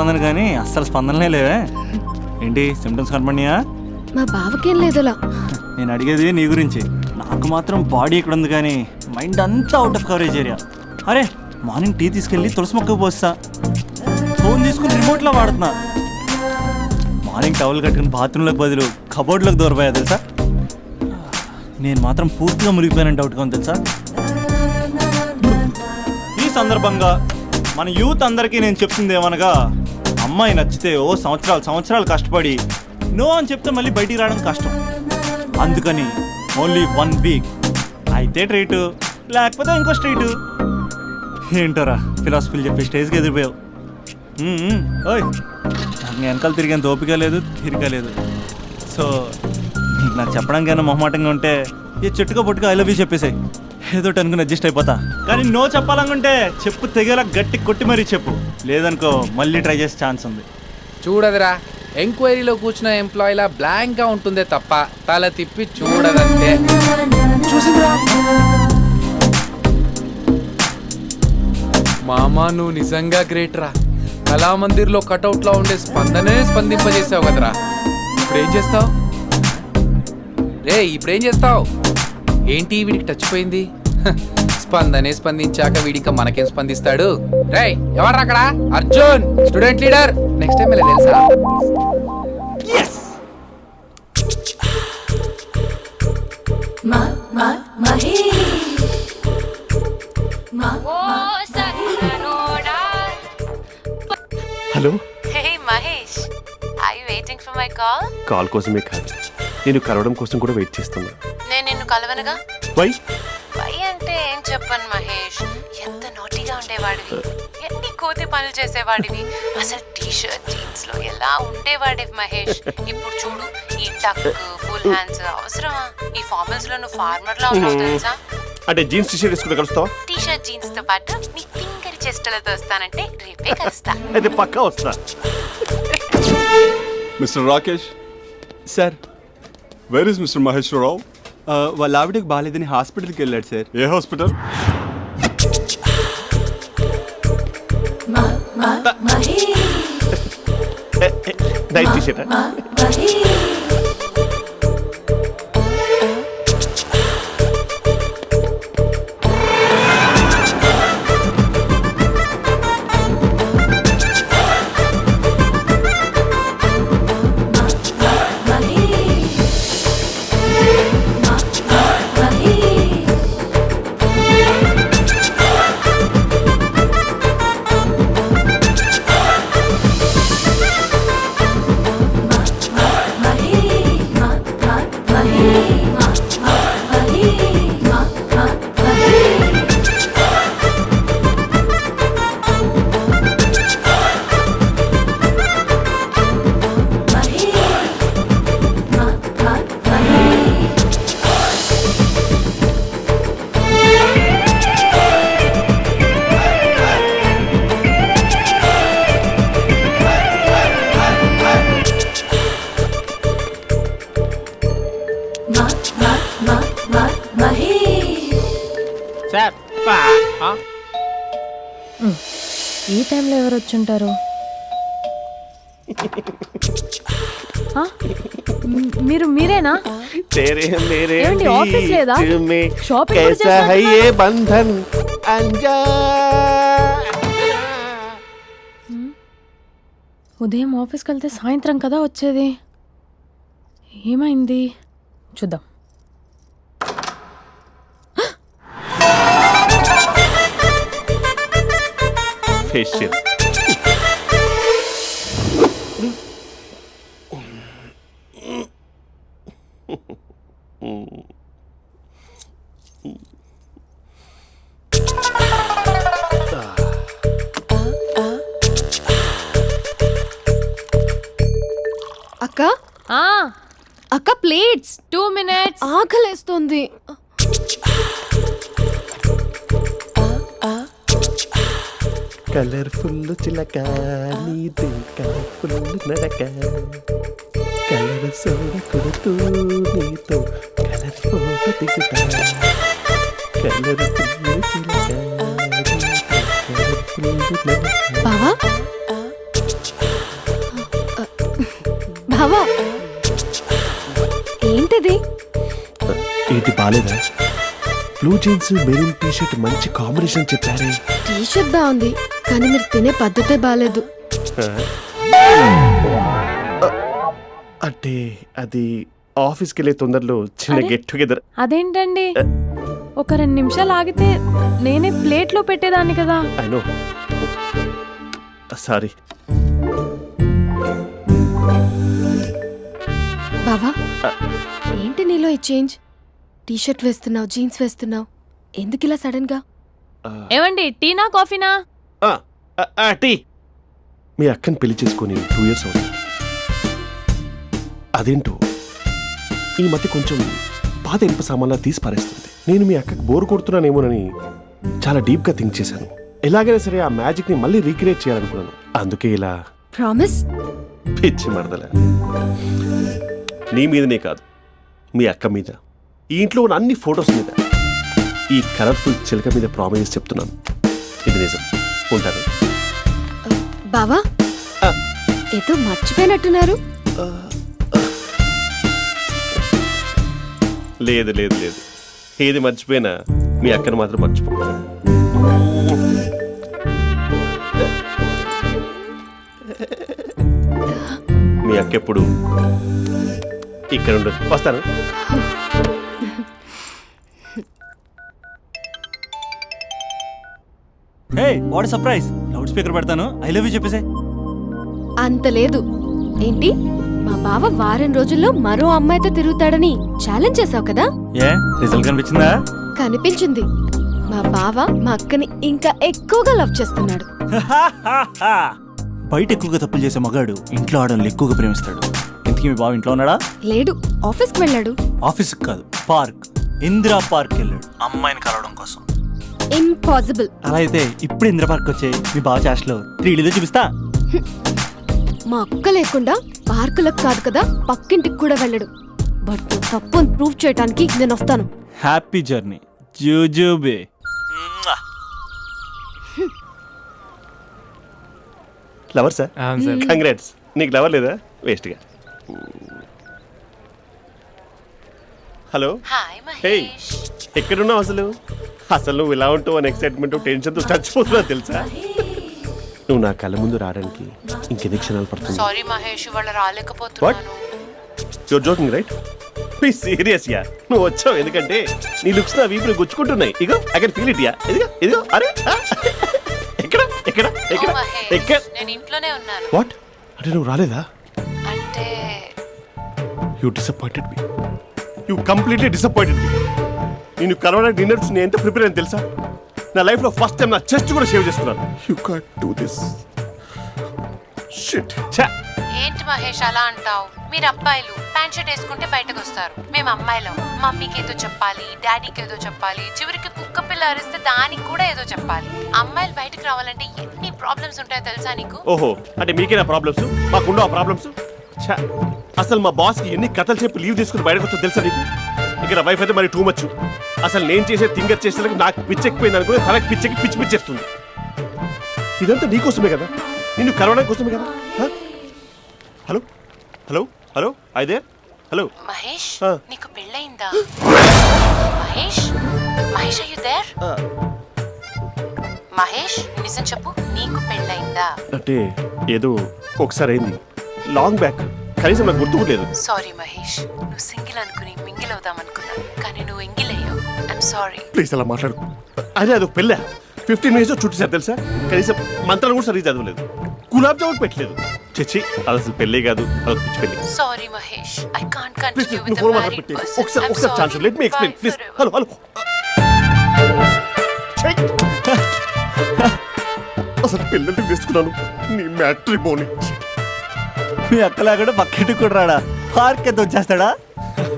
స్పందన కానీ అస్సలు స్పందనలే లేవే. ఏంటి సిమ్టమ్స్ కనపడినాయా? మా బావకేం లేదులా. నేను అడిగేది నీ గురించి. నాకు మాత్రం బాడీ ఇక్కడ ఉంది కానీ మైండ్ అంతా అవుట్ ఆఫ్ కవరేజ్ ఏరియా. అరే మార్నింగ్ టీ తీసుకెళ్ళి తులసి మొక్కకు పోస్తా, ఫోన్ తీసుకుని రిమోట్లో వాడుతున్నా. మార్నింగ్ టవల్ కట్టుకుని బాత్రూంలోకి బదులు కబోర్డ్లోకి దూరపోయా తెలుసా. నేను మాత్రం పూర్తిగా మునిగిపోయానంటే డౌట్గా ఉంది తెలుసా. ఈ సందర్భంగా మన యూత్ అందరికీ నేను చెప్తుంది ఏమనగా, అమ్మాయి నచ్చితే సంవత్సరాలు కష్టపడి నో అని చెప్తే మళ్ళీ బయటికి రావడం కష్టం. అందుకని ఓన్లీ 1 వీక్ అయితే ట్రీటు, లేకపోతే ఇంకో స్ట్రీటు. ఏంటోరా ఫిలాసఫీలు చెప్పి స్టేజ్కి ఎదిరిపోయావు. ఓయ్ నాకు వెనకాల తిరిగేంత ఓపిక లేదు, తీరిక లేదు. సో నీకు నాకు చెప్పడానికైనా మొహమాటంగా ఉంటే ఏ చెట్టుగా పొట్టుగా ఐ లవ్ యూ చెప్పేసాయి, ఏదో అనుకుని అడ్జస్ట్ అయిపోతా. కానీ నో చెప్పాలనుకుంటే చెప్పు తెగేలా గట్టి కొట్టి మరీ చెప్పు, లేదనుకో మళ్ళీ ట్రై చేసే ఛాన్స్ ఉంది. చూడదురా, ఎంక్వైరీలో కూర్చున్న ఎంప్లాయీలా బ్లాంక్గా ఉంటుందే తప్ప తల తిప్పి చూడదంతే. చూసిందిరా మామా, నువ్వు నిజంగా గ్రేట్ రా. కళామందిర్లో కటౌట్లో ఉండే స్పందనే స్పందింపజేసావు కదరా. ఇప్పుడేం చేస్తావు రే? ఇప్పుడేం చేస్తావు ఏంటి? వీడికి టచ్ పోయింది. స్పందనే స్పందించాక వీడిక మనకేం స్పందిస్తాడు? రే ఎవరు అక్కడ? Arjun student leader. Next time ఇలా తెలుసా? Hello. Hey Mahesh, are you waiting for my call? Call కోసమే కాదు, నేను కలవడం కోసం కూడా వెయిట్ చేస్తున్నా. నేను నిన్ను కలవనుగా. వై అంటే ఏం చెప్పను మహేష్, ఎంత నోటీగా ఉండేవాడివి, ఎన్ని కోతి పనులు చేసేవాడివి, అసలు టీ షర్ట్ జీన్స్ లో ఎలా ఉండేవాడివి మహేష్. ఇప్పుడు చూడు, ఈ టక్ ఫుల్ హ్యాండ్స్ అవసరమా? ఈ ఫార్మల్స్ లో నువ్వు ఫార్మర్ లా ఉన్నావు తెలుసా. అంటే జీన్స్ టీ షర్ట్ వేసుకుంటే కలుస్తావా? టీ షర్ట్ జీన్స్ తో పాటు నీ తింగరి చెస్టలతో వస్తానంటే రేపే కలుస్తా. అయితే పక్కా వస్తా. Mister Rakesh sir, where is mister Maheshwararao? వాళ్ళ ఆవిడకి బాగాలేదని హాస్పిటల్కి వెళ్ళాడు సార్. ఏ హాస్పిటల్? Night T shirt. ఈ టైంలో ఎవరు వచ్చుంటారు? మీరేనా? ఏమండి, ఆఫీస్ లేదా? షాపింగ్ కూడా చేస్తున్నారు? ఉదయం ఆఫీస్కి వెళ్తే సాయంత్రం కదా వచ్చేది. ఏమైంది చూద్దాం. ఫేషియల్. అక్క అక్క ప్లేట్స్. 2 minutes. ఆకలేస్తుంది. కలర్ఫుల్ చిలక నీది కలర్ఫుల్ నడక, కలర్ సోడ కొడుతూ నీతో కలర్ ఫోటో దిగుతా, కలర్ఫుల్ చిలక బావా బావా ఏంటిది? ఏంటి బాలేదా? Blue jeans maroon T shirt మంచి కాంబినేషన్ చెప్పారే. టీ షర్ట్ బాగుంది కానీ మీరు తినే పద్ధతే బాగాలేదు. అంటే అది ఆఫీస్కి వెళ్ళే తొందరలో చిన్న అరే? Get together. అదేంటండి ఒక 2 నిమిషాలు ఆగితే నేనే ప్లేట్లో పెట్టేదాన్ని కదా. I know, sorry. బావా ఏంటి నీలో ఈ చేంజ్? టీ షర్ట్ వేస్తున్నావు, జీన్స్ వేస్తున్నావు, ఎందుకు ఇలా సడన్ గా? ఏమండి టీనా కాఫీనా? టీ. మీ అక్కని పెళ్లి చేసుకొని 2 years అవుతుంది. అదేంటో ఈ మధ్య కొంచెం పాత ఇనుప సామాన్లా తీసి పారేస్తుంది. నేను మీ అక్కకి బోర్ కొడుతున్నానేమోనని చాలా డీప్గా థింక్ చేశాను. ఎలాగైనా సరే ఆ మ్యాజిక్ని మళ్ళీ రీక్రియేట్ చేయాలనుకున్నాను. అందుకే ఇలా. ప్రామిస్? పిచ్చి మరదల, నీ మీదనే కాదు, మీ అక్క మీద, ఈ ఇంట్లో ఉన్న అన్ని ఫొటోస్ మీద, ఈ కలర్ఫుల్ చిలక మీద ప్రామిస్ చెప్తున్నాను. ఇది నిజం. ఉంటాను. బావా ఏదో మర్చిపోయినట్టున్నారు. లేదు లేదు లేదు, ఏది మర్చిపోయినా మీ అక్కను మాత్రం మర్చిపో. మీ అక్క ఎప్పుడు ఇక్కడ ఉండదు. వస్తాను. Hey what surprise. Loud speaker పెడతాను, ఐ లవ్ యూ చెప్పేసే. అంత లేదు. ఏంటి మా బావ వారం రోజుల్లో మరో అమ్మాయితో తిరుగుతాడని ఛాలెంజ్ చేసావు కదా? ఏ రిజల్ట్ కనిపించిందా? కనిపించింది. మా బావ మా అక్కని ఇంకా ఎక్కువగా లవ్ చేస్తున్నాడు. బయట ఎక్కువగా తప్పులు చేసే మగాడు ఇంట్లో ఆడవాళ్ళు ఎక్కువగా ప్రేమిస్తాడు. ఇంతకీ మీ బావ ఇంట్లో ఉన్నాడా? లేడు, ఆఫీస్కి వెళ్ళాడు. ఆఫీస్కి కాదు, పార్క్, ఇందిరా పార్క్ వెళ్ళాడు అమ్మాయిని కలవడం కోసం. ఇంపాసిబుల్. అలా అయితే ఇప్పుడు ఇందిరా పార్క్ వచ్చే మీ బావ చాష్లో 3Dలో చూపిస్తా. మా అక్క లేకుండా పార్కులకు కాదు కదా పక్కింటికి కూడా వెళ్ళడు. బట్ నువ్వు తప్పు అని ప్రూవ్ చేయడానికి నేను వస్తాను. హ్యాపీ జర్నీ జూజూబే. Lover sir, congrats. నీకు లవర్ లేదా? వేస్ట్గా. హలో. Hi hey, Mahesh. ఎక్కడున్నావు అసలు? అసలు నువ్వు ఇలా ఉంటావు అని ఎక్సైట్మెంట్ టెన్షన్తో చచ్చిపోతున్నా తెలుసా? నువ్వు నా కళ్ళ ముందు రావడానికి ఇంకెన్ని క్షణాలు పడుతుంది? సారీ మహేష్, ఇవాళ రాలేకపోతున్నాను. Your joking right? Be serious ya. నువ్వు వచ్చావు ఎందుకంటే నీ లుక్స్ నా వీపుని గుచ్చుకుంటున్నాయి. ఇగో I can feel it ya. ఇదిగో ఇదిగో. అరే ఎక్కడ ఎక్కడ ఎక్కడ ఓ మహేష్, ఎక్కడ? నేను ఇంట్లోనే ఉన్నాను. వాట్? అంటే నువ్వు రాలేదా? అంటే you disappointed me. You completely disappointed me. నేను కలవడానికి డిన్నర్స్ నేను ఎంత ప్రిపేర్ అని తెలుసా? నా లైఫ్లో ఫస్ట్ టైం నా చెస్ట్ కూడా సేవ్ చేస్తున్నాను. You can't do this. Shit. ఏంటి మహేష్ అలా అంటావు? మీరు అబ్బాయిలు ప్యాంట్ షర్ట్ వేసుకుంటే బయటకు వస్తారు. మేము అమ్మాయిలం మమ్మీకి ఏదో చెప్పాలి, డాడీకి ఏదో చెప్పాలి, చివరికి కుక్క పిల్ల అరిస్తే దానికి కూడా ఏదో చెప్పాలి. అమ్మాయిలు బయటకు రావాలంటే ఎన్ని ప్రాబ్లమ్స్ ఉంటాయో తెలుసా నీకు? ఓహో, అంటే మీకేనా ప్రాబ్లమ్స్? మాకుండా ప్రాబ్లమ్స్? అసలు మా బాస్కి ఎన్ని కథలు చెప్పి లీవ్ తీసుకుని బయటకు వచ్చా తెలుసా నీకు? ఇక్కడ వైఫ్ అయితే మరి టూ మచ్. అసలు నేను చేసే థింగర్ చేసేందుకు నాకు పిచ్చెక్కిపోయింది అనుకుని తనకి పిచ్చెక్కి పిచ్చి పిచ్చేస్తుంది. ఇదంతా నీకోసమే కదా, నిన్ను కలవడం కోసమే కదా. హలో హలో హలో అయితే హలో మహేష్, ఆ. నీకు పెళ్ళయిందా? Mahesh, Mahesh are you there? Mahesh నిజం చెప్పు, నీకు పెళ్ళయిందా? అంటే ఏదో ఒకసారి అయింది, లాంగ్ బ్యాక్, కనీసం నాకు గుర్తు కూడా లేదు. సారీ మహేష్, నువ్వు సింగిల్ అనుకుని మింగిల్ అవుదాం అనుకున్నా, కానీ నువ్వు ఎంగిల్ అయ్యావు. I'm sorry. ప్లీజ్ అలా మాట్లాడు. అదే అదొక పెళ్ళ 15 minutes చుట్టూ తెలుసా? కనీసం మంత్రాలు కూడా సరిగ్గా చదవలేదు, గులాబ్ జామున్ పెట్టలేదు. చచ్చి, అది అసలు పెళ్ళే కాదు, అదొక పిచ్చి పెళ్ళి. Sorry Mahesh, I can't please continue నువ్వు విత్ ఫోన్ ద మాట్లాడి మ్యారీడ్ పెట్టి పర్సన్. ఒకసారి chance let me explain please. Hello hello. అసలు పెళ్ళంటే వేసుకున్నాను నీ మ్యాట్రిమోని. మీ అక్కలా కూడా పక్కింటికి కూడా రాడా? పార్క్ ఎంత వచ్చేస్తాడా?